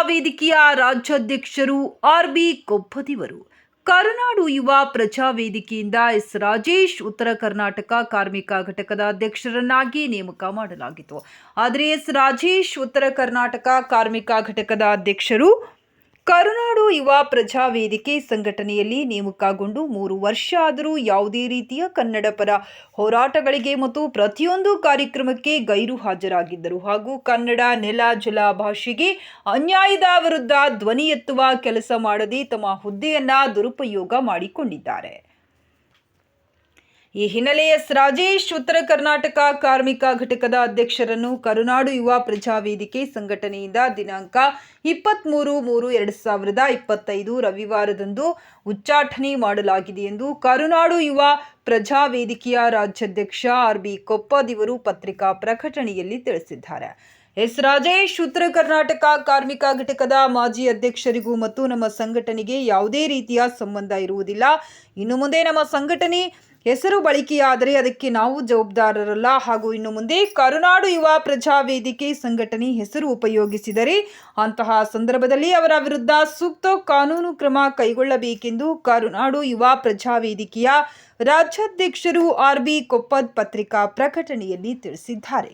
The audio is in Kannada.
ಪ್ರಜಾವೇದಿಕೆಯ ರಾಜ್ಯಾಧ್ಯಕ್ಷರು ಆರ್.ಬಿ. ಕೊಪ್ಪದಿವರು. ಕರುನಾಡು ಯುವ ಪ್ರಜಾವೇದಿಕೆಯಿಂದ ಎಸ್. ರಾಜೇಶ್ ಉತ್ತರ ಕರ್ನಾಟಕ ಕಾರ್ಮಿಕ ಘಟಕದ ಅಧ್ಯಕ್ಷರನ್ನಾಗಿ ನೇಮಕ ಮಾಡಲಾಗಿತ್ತು. ಆದರೆ ಎಸ್. ರಾಜೇಶ್ ಉತ್ತರ ಕರ್ನಾಟಕ ಕಾರ್ಮಿಕ ಘಟಕದ ಅಧ್ಯಕ್ಷರು ಕರುನಾಡು ಯುವ ಪ್ರಜಾವೇದಿಕೆ ಸಂಘಟನೆಯಲ್ಲಿ ನೇಮಕಗೊಂಡು 3 ವರ್ಷ ಆದರೂ ಯಾವುದೇ ರೀತಿಯ ಕನ್ನಡ ಪರ ಹೋರಾಟಗಳಿಗೆ ಮತ್ತು ಪ್ರತಿಯೊಂದು ಕಾರ್ಯಕ್ರಮಕ್ಕೆ ಗೈರು ಹಾಜರಾಗಿದ್ದರು ಹಾಗೂ ಕನ್ನಡ ನೆಲ ಜಲ ಭಾಷೆಗೆ ಅನ್ಯಾಯದ ವಿರುದ್ಧ ಧ್ವನಿ ಎತ್ತುವ ಕೆಲಸ ಮಾಡದೆ ತಮ್ಮ ಹುದ್ದೆಯನ್ನ ದುರುಪಯೋಗ ಮಾಡಿಕೊಂಡಿದ್ದಾರೆ. ಈ ಹಿನ್ನೆಲೆ ಎಸ್. ರಾಜೇಶ್ ಉತ್ತರ ಕರ್ನಾಟಕ ಕಾರ್ಮಿಕ ಘಟಕದ ಅಧ್ಯಕ್ಷರನ್ನು ಕರುನಾಡು ಯುವ ಪ್ರಜಾವೇದಿಕೆ ಸಂಘಟನೆಯಿಂದ ದಿನಾಂಕ 23/3/2025 ರವಿವಾರದಂದು ಉಚ್ಚಾಟನೆ ಮಾಡಲಾಗಿದೆ ಎಂದು ಕರುನಾಡು ಯುವ ಪ್ರಜಾವೇದಿಕೆಯ ರಾಜ್ಯಾಧ್ಯಕ್ಷ ಆರ್.ಬಿ. ಕೊಪ್ಪದಿವರು ಪತ್ರಿಕಾ ಪ್ರಕಟಣೆಯಲ್ಲಿ ತಿಳಿಸಿದ್ದಾರೆ. ಎಸ್. ರಾಜೇಶ್ ಉತ್ತರ ಕರ್ನಾಟಕ ಕಾರ್ಮಿಕ ಘಟಕದ ಮಾಜಿ ಅಧ್ಯಕ್ಷರಿಗೂ ಮತ್ತು ನಮ್ಮ ಸಂಘಟನೆಗೆ ಯಾವುದೇ ರೀತಿಯ ಸಂಬಂಧ ಇರುವುದಿಲ್ಲ. ಇನ್ನು ಮುಂದೆ ನಮ್ಮ ಸಂಘಟನೆ ಹೆಸರು ಬಳಕೆಯಾದರೆ ಅದಕ್ಕೆ ನಾವು ಜವಾಬ್ದಾರರಲ್ಲ ಹಾಗೂ ಇನ್ನು ಮುಂದೆ ಕರುನಾಡು ಯುವ ಪ್ರಜಾವೇದಿಕೆ ಸಂಘಟನೆ ಹೆಸರು ಉಪಯೋಗಿಸಿದರೆ ಅಂತಹ ಸಂದರ್ಭದಲ್ಲಿ ಅವರ ವಿರುದ್ಧ ಸೂಕ್ತ ಕಾನೂನು ಕ್ರಮ ಕೈಗೊಳ್ಳಬೇಕೆಂದು ಕರುನಾಡು ಯುವ ಪ್ರಜಾವೇದಿಕೆಯ ರಾಜ್ಯಾಧ್ಯಕ್ಷರು ಆರ್.ಬಿ. ಕೊಪ್ಪದ್ ಪತ್ರಿಕಾ ಪ್ರಕಟಣೆಯಲ್ಲಿ ತಿಳಿಸಿದ್ದಾರೆ.